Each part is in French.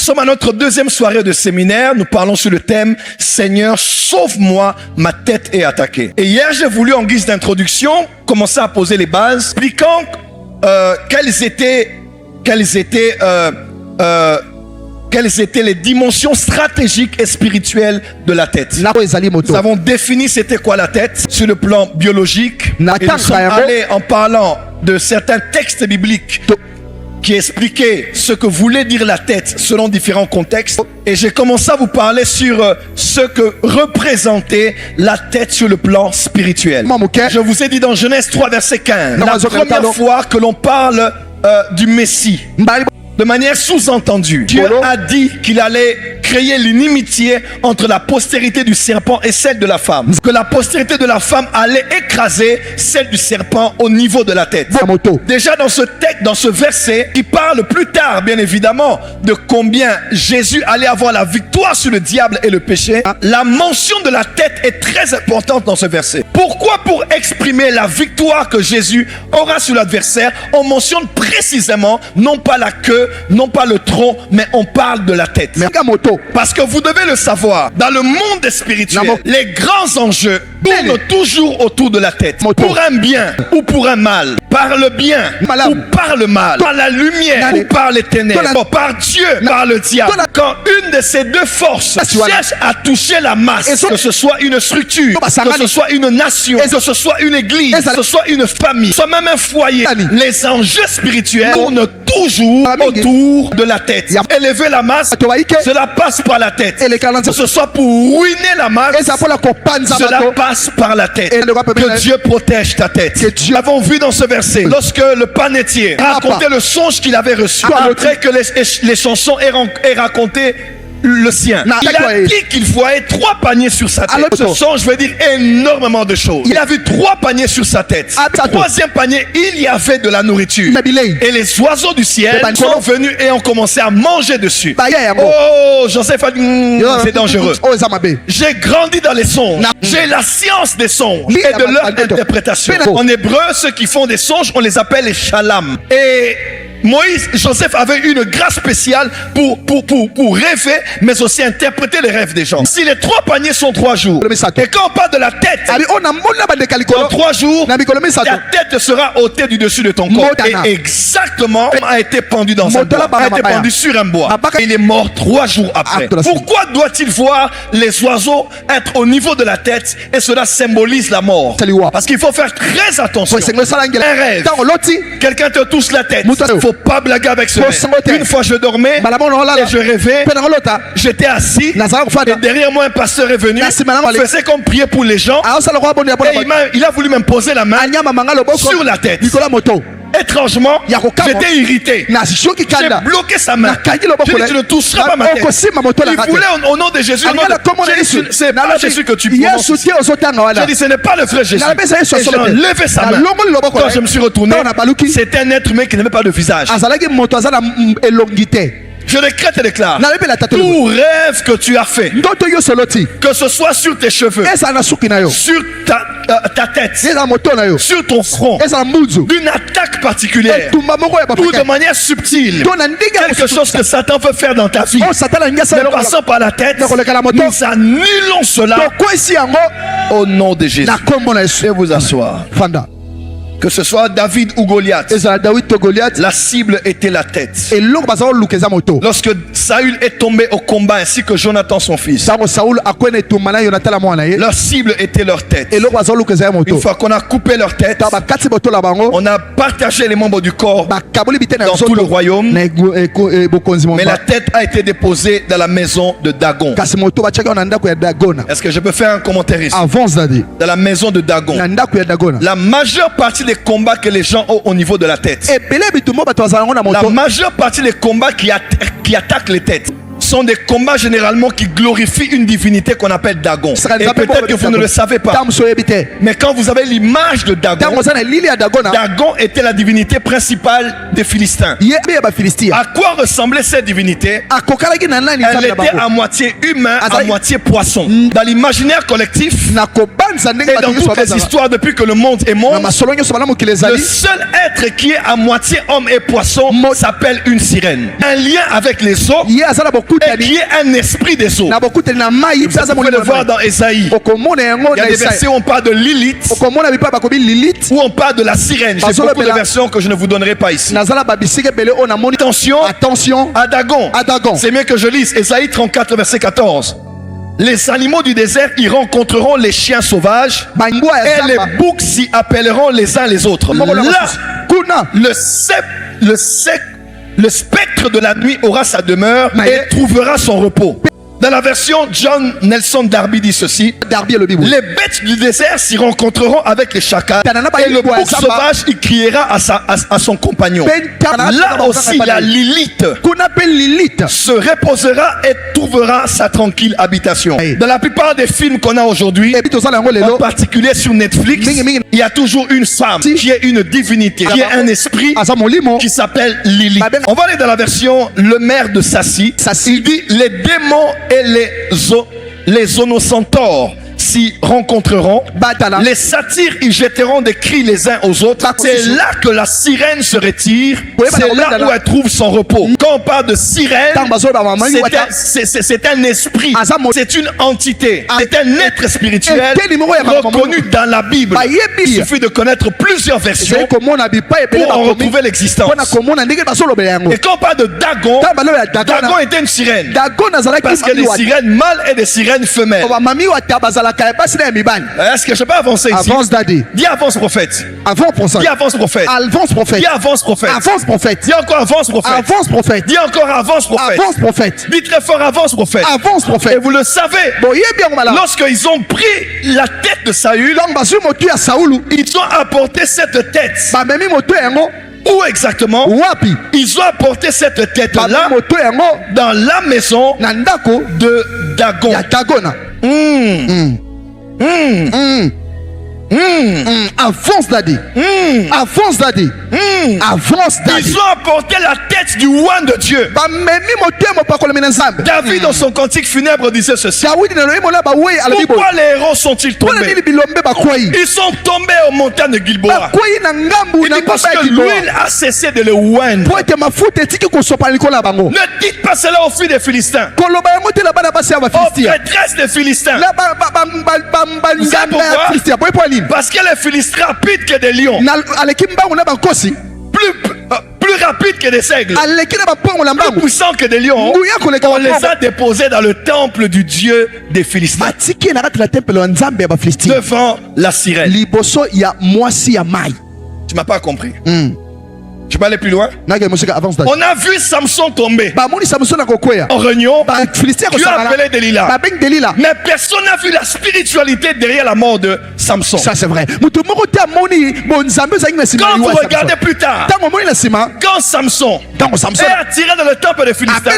sommes à notre deuxième soirée de séminaire. Nous parlons sur le thème « Seigneur, sauve-moi, ma tête est attaquée ». Et hier, j'ai voulu, en guise d'introduction, commencer à poser les bases, expliquant quelles étaient les dimensions stratégiques et spirituelles de la tête. Nous avons défini c'était quoi la tête sur le plan biologique. Et nous sommes allés en parlant de certains textes bibliques qui expliquaient ce que voulait dire la tête selon différents contextes. Et j'ai commencé à vous parler sur ce que représentait la tête sur le plan spirituel. Je vous ai dit dans Genèse 3, verset 15, la première fois que l'on parle du Messie, de manière sous-entendue, Dieu a dit qu'il allait créer l'inimitié entre la postérité du serpent et celle de la femme. Que la postérité de la femme allait écraser celle du serpent au niveau de la tête. Déjà dans ce texte, dans ce verset, il parle plus tard, bien évidemment, de combien Jésus allait avoir la victoire sur le diable et le péché. La mention de la tête est très importante dans ce verset. Pourquoi? Pour exprimer la victoire que Jésus aura sur l'adversaire, on mentionne précisément non pas la queue, non pas le tronc, mais on parle de la tête. Parce que vous devez le savoir, dans le monde spirituel, les grands enjeux tournent toujours autour de la tête. Pour un bien ou pour un mal, par le bien ou par le mal, par la lumière ou par les ténèbres, par Dieu, par le diable. Quand une de ces deux forces cherche à toucher la masse, que ce soit une structure, que ce soit une nation, que ce soit une église, que ce soit une famille, que ce soit même un foyer, les enjeux spirituels tournent toujours autour de la tête. Élever la masse, cela passe par la tête. Que ce soit pour ruiner la masse, cela passe par la tête. Que Dieu protège ta tête. Nous l'avons vu dans ce verset. Lorsque le panetier racontait le songe qu'il avait reçu, après que les chansons aient raconté le sien, il a dit qu'il voyait 3 paniers sur sa tête. Ce songe veut dire énormément de choses. Il a vu 3 paniers sur sa tête. Au 3e panier, il y avait de la nourriture. Et les oiseaux du ciel sont venus et ont commencé à manger dessus. Oh, Joseph a dit, c'est dangereux. J'ai grandi dans les songes. J'ai la science des songes et de leur interprétation. En hébreu, ceux qui font des songes, on les appelle les shalam. Et Joseph avait une grâce spéciale pour rêver, mais aussi interpréter les rêves des gens. Si les 3 paniers sont 3 jours, et quand on parle de la tête, dans 3 jours, ta tête sera ôtée du dessus de ton corps. Et exactement, a été pendu dans un bois, a été pendu sur un bois. Il est mort 3 jours après. Pourquoi doit-il voir les oiseaux être au niveau de la tête? Et cela symbolise la mort. Parce qu'il faut faire très attention. Un rêve, quelqu'un te touche la tête, il faut pas blaguer avec ce rêve. Une fois je dormais et je rêvais, j'étais assis et derrière moi un pasteur est venu, il faisait comme prier pour les gens et il a voulu me poser la main sur la tête. Étrangement, j'étais irrité. J'ai bloqué sa main. J'ai dit, tu ne toucheras pas ma tête. Il voulait au nom de Jésus. C'est pas Jésus que tu prononces. J'ai dit, ce n'est pas le frère Jésus. Et j'ai enlevé sa main. Quand je me suis retourné, c'était un être humain qui n'avait pas de visage. Je décrète et déclare, tout rêve que tu as fait, que ce soit sur tes cheveux, sur ta tête, sur ton front, d'une attaque particulière, ou de manière subtile, quelque chose que Satan veut faire dans ta vie, ne passant par la tête, nous annulons cela au nom de Jésus. Et vous asseoir. Que ce soit David ou Goliath, la cible était la tête. Lorsque Saül est tombé au combat ainsi que Jonathan son fils, leur cible était leur tête. Une fois qu'on a coupé leur tête, on a partagé les membres du corps dans tout le royaume, mais la tête a été déposée dans la maison de Dagon. Est-ce que je peux faire un commentaire ici? Dans la maison de Dagon, la majeure partie des combats que les gens ont au niveau de la tête, la majeure partie des combats qui attaquent les têtes sont des combats généralement qui glorifient une divinité qu'on appelle Dagon. Et peut-être que vous ne le savez pas. Mais quand vous avez l'image de Dagon, Dagon était la divinité principale des Philistins. À quoi ressemblait cette divinité? Elle était à moitié humain, à moitié poisson. Dans l'imaginaire collectif et dans toutes les histoires depuis que le monde est monde, le seul être qui est à moitié homme et poisson s'appelle une sirène. Un lien avec les eaux et qui est un esprit des eaux. Vous pouvez le voir dans Ésaïe. Il y a des versets où on parle de Lilith, où on parle de la sirène. J'ai beaucoup de versions que je ne vous donnerai pas ici. Attention à Dagon. C'est mieux que je lise Ésaïe 34 verset 14. Les animaux du désert y rencontreront les chiens sauvages et les boucs s'y appelleront les uns les autres. Là, le spectre de la nuit aura sa demeure et trouvera son repos. Dans la version John Nelson Darby dit ceci: les bêtes du désert s'y rencontreront avec les chacals et le bouc sauvage y criera à son compagnon. Là aussi la Lilith se reposera et trouvera sa tranquille habitation. Dans la plupart des films qu'on a aujourd'hui, en particulier sur Netflix, il y a toujours une femme qui est une divinité, qui est un esprit qui s'appelle Lilith. On va aller dans la version Le Maire de Sassy. Il dit: les démons et les onocentaures s'y rencontreront, les satyres y jetteront des cris les uns aux autres. C'est là que la sirène se retire, c'est là où elle trouve son repos. Quand on parle de sirène, c'est un esprit, c'est une entité, c'est un être spirituel reconnu dans la Bible. Il suffit de connaître plusieurs versions pour en retrouver l'existence. Et quand on parle de Dagon, Dagon était une sirène, parce qu'il y a des sirènes mâles et des sirènes femelles. Est-ce que je peux avancer ici? Avance, daddy. Dis avance prophète. Avance prophète. Dis avance prophète. Avance prophète. Dis avance prophète. Avance prophète. Dis encore avance prophète. Avance prophète. Dis encore avance prophète. Avance prophète. Dis très fort avance prophète. Avance prophète. Et vous le savez, lorsqu'ils ont pris la tête de Saül, ils ont apporté cette tête. Où exactement? Ils ont apporté cette tête-là dans la maison de Dagon. Avance daddy. Avance daddy. Avance daddy. Ils ont apporté la tête du roi de Dieu. David dans son cantique funèbre disait ceci: pourquoi les héros sont-ils tombés? Ils sont tombés aux montagnes de Gilboa. Il dit parce que l'huile a cessé de le oindre. Ne dites pas cela aux filles des Philistins, aux prêtresses des Philistins. Vous savez pourquoi? Parce que les Philistins rapides que des lions, plus rapides que des aigles, plus puissants que des lions, on les a déposés dans le temple du Dieu des Philistins, devant la sirène. Tu m'as pas compris? Je peux aller plus loin. On a vu Samson tomber en réunion. Dieu a appelé Delilah. Mais personne n'a vu la spiritualité derrière la mort de Samson. Ça c'est vrai. Quand vous regardez plus tard, quand Samson est attiré dans le temple des Philistins,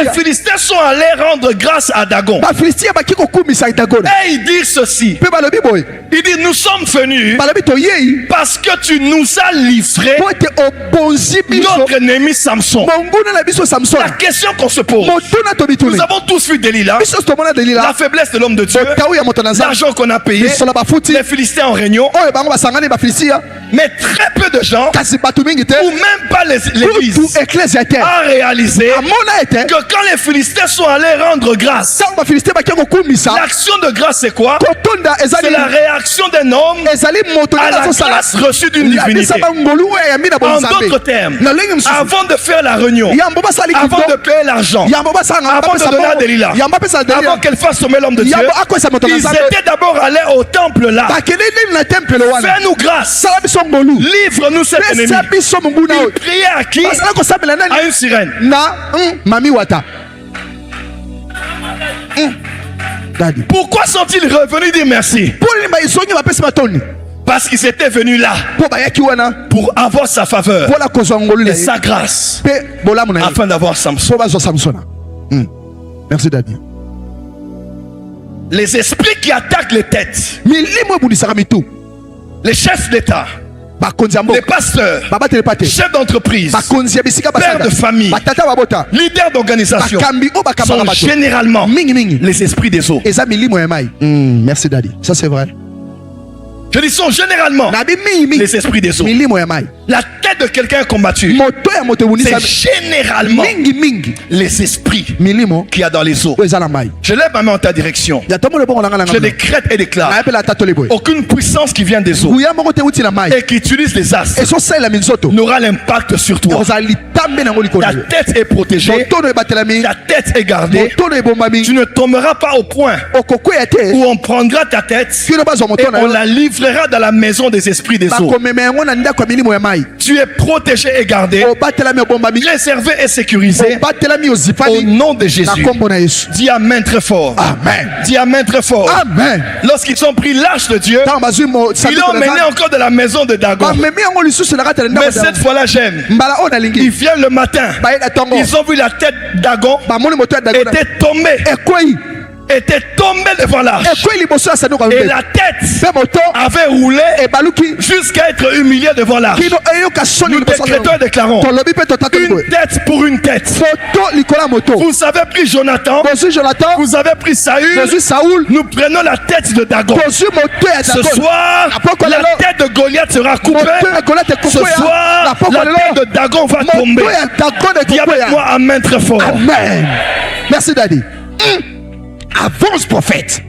les Philistins sont allés rendre grâce à Dagon. Et il dit ceci: il dit, nous sommes venus parce que tu nous as livré notre ennemi Samson. La question qu'on se pose, nous avons tous vu Delilah, la faiblesse de l'homme de Dieu, l'argent qu'on a payé, les Philistins en réunion. Mais très peu de gens, ou même pas l'église, a réalisé que quand les Philistins sont allés rendre grâce, l'action de grâce c'est quoi? C'est la réaction d'un homme à la grâce reçue d'une divinité. En d'autres termes, avant de faire la réunion, avant de payer l'argent, avant de donner à Delilah, avant qu'elle fasse tomber l'homme de Dieu, ils étaient d'abord allés au temple là. Fais-nous grâce, livre-nous cet ennemi. Ils priaient à qui? À une sirène. Pourquoi sont-ils revenus dire merci? Parce qu'ils étaient venus là pour avoir sa faveur et sa grâce afin d'avoir Samson. Merci Daddy. Les esprits qui attaquent les têtes, les chefs d'État, les pasteurs, chefs d'entreprise, pères de famille, leaders d'organisation sont généralement les esprits des eaux. Merci Daddy. Ça c'est vrai. Je dis sont généralement les esprits des eaux. La tête de quelqu'un combattu, c'est généralement les esprits qu'il y a dans les eaux. Je lève ma main en ta direction. Je décrète et déclare aucune puissance qui vient des eaux et qui utilise les astres n'aura l'impact sur toi. Ta tête est protégée, ta tête est gardée. Tu ne tomberas pas au point où on prendra ta tête et on la livrera dans la maison des esprits des eaux. Tu es protégé et gardé, réservé et sécurisé au nom de Jésus. Dis Amen très fort. Amen. Dis Amen très fort. Amen. Lorsqu'ils ont pris l'âge de Dieu, ils l'ont emmené encore de la maison de Dagon. Mais cette fois-là, j'aime. Ils viennent le matin. Ils ont vu la tête Dagon était tombée devant l'arche. Et la tête avait roulé jusqu'à être humiliée devant l'arche. Nous décrétons et déclarons une tête pour une tête. Vous avez pris Jonathan, vous avez pris Saül, nous prenons la tête de Dagon. Ce soir, la tête de Goliath sera coupée. Ce soir, la tête de Dagon va tomber. Dis avec moi Amen très fort. Amen. Merci Daddy. Avance prophète.